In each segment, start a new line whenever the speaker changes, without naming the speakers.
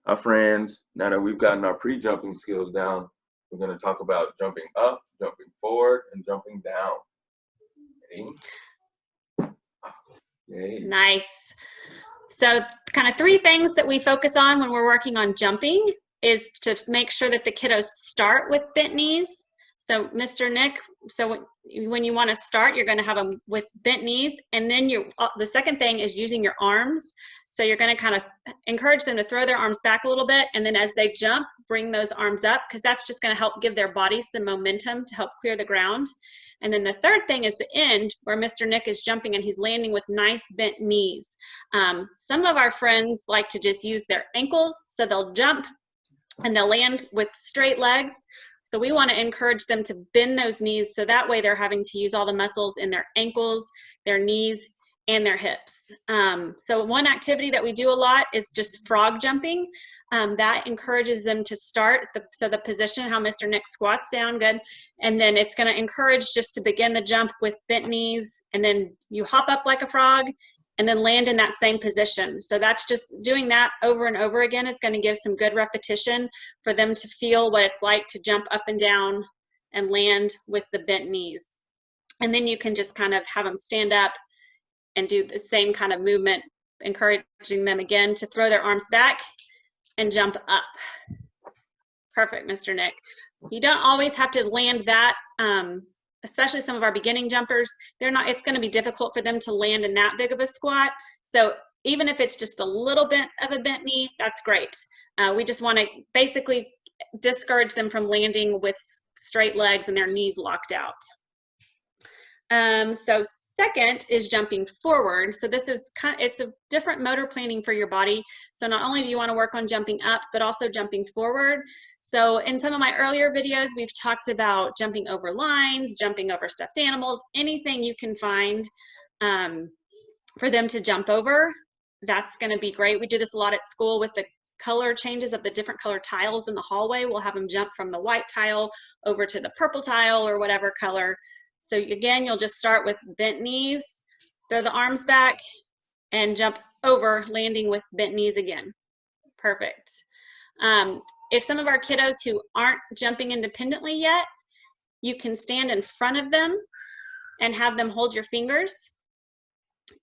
Our friends, now that we've gotten our pre-jumping skills down, we're going to talk about jumping up, jumping forward, and jumping down. Ready? Yay.
Nice. So kind of 3 things that we focus on when we're working on jumping is to make sure that the kiddos start with bent knees. So Mr. Nick, so when you want to start, you're going to have them with bent knees, and then the second thing is using your arms. So you're going to kind of encourage them to throw their arms back a little bit, and then as they jump, bring those arms up, because that's just going to help give their body some momentum to help clear the ground. And then the third thing is the end, where Mr. Nick is jumping and he's landing with nice bent knees. Some of our friends like to just use their ankles, so they'll jump and they'll land with straight legs. So we want to encourage them to bend those knees, so that way they're having to use all the muscles in their ankles, their knees, and their hips. So one activity that we do a lot is just frog jumping. That encourages them to start, so the position, how Mr. Nick squats down, good. And then it's going to encourage just to begin the jump with bent knees, and then you hop up like a frog, and then land in that same position. So that's just doing that over and over again is going to give some good repetition for them to feel what it's like to jump up and down and land with the bent knees. And then you can just kind of have them stand up and do the same kind of movement, encouraging them again to throw their arms back and jump up. Perfect, Mr. Nick. You don't always have to land that, especially some of our beginning jumpers, it's going to be difficult for them to land in that big of a squat. So even if it's just a little bit of a bent knee, that's great. We just want to basically discourage them from landing with straight legs and their knees locked out. So second is jumping forward. So this is it's a different motor planning for your body. So not only do you want to work on jumping up, but also jumping forward. So in some of my earlier videos, we've talked about jumping over lines, jumping over stuffed animals, anything you can find for them to jump over. That's going to be great. We do this a lot at school with the color changes of the different color tiles in the hallway. We'll have them jump from the white tile over to the purple tile or whatever color. So again, you'll just start with bent knees, throw the arms back, and jump over, landing with bent knees again. Perfect. If some of our kiddos who aren't jumping independently yet, you can stand in front of them and have them hold your fingers.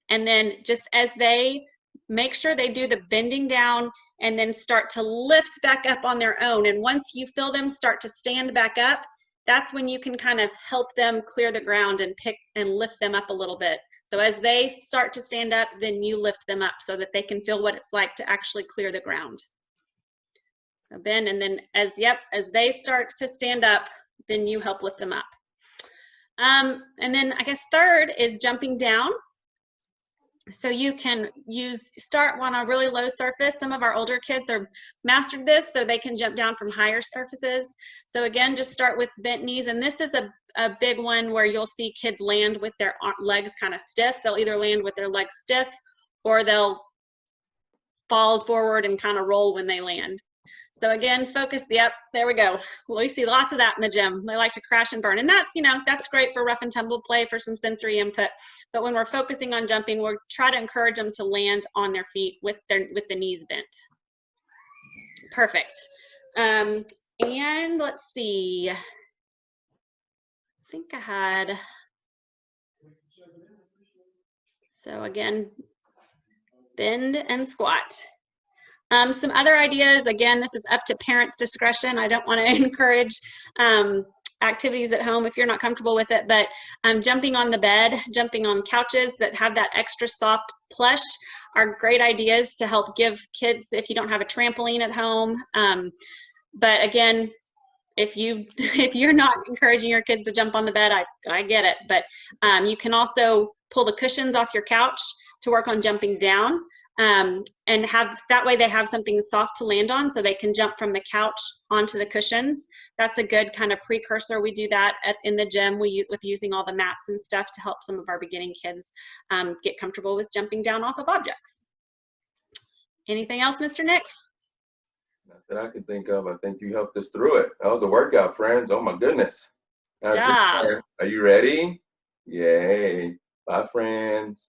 And then just as they make sure they do the bending down and then start to lift back up on their own. And once you feel them start to stand back up, that's when you can kind of help them clear the ground and pick and lift them up a little bit. So as they start to stand up, then you lift them up so that they can feel what it's like to actually clear the ground. So bend, and then as they start to stand up, then you help lift them up. And then I guess third is jumping down. So you can start on a really low surface. Some of our older kids are mastered this, so they can jump down from higher surfaces. So again, just start with bent knees. And this is a big one where you'll see kids land with their legs kind of stiff. They'll either land with their legs stiff or they'll fall forward and kind of roll when they land. So again, focus, yep, there we go. Well, we see lots of that in the gym. They like to crash and burn. And that's, that's great for rough and tumble play, for some sensory input. But when we're focusing on jumping, we'll try to encourage them to land on their feet with the knees bent. Perfect. And let's see. I think I had, so again, bend and squat. Some other ideas, again, this is up to parents' discretion. I don't want to encourage activities at home if you're not comfortable with it, but jumping on the bed, jumping on couches that have that extra soft plush are great ideas to help give kids if you don't have a trampoline at home. But again, if you're not encouraging your kids to jump on the bed, I get it. But you can also pull the cushions off your couch to work on jumping down. And that way they have something soft to land on so they can jump from the couch onto the cushions. That's a good kind of precursor. We do that in the gym with using all the mats and stuff to help some of our beginning kids get comfortable with jumping down off of objects. Anything else, Mr. Nick?
Not that I can think of. I think you helped us through it. That was a workout, friends. Oh my goodness.
Good job.
Are you ready? Yay. Bye, friends.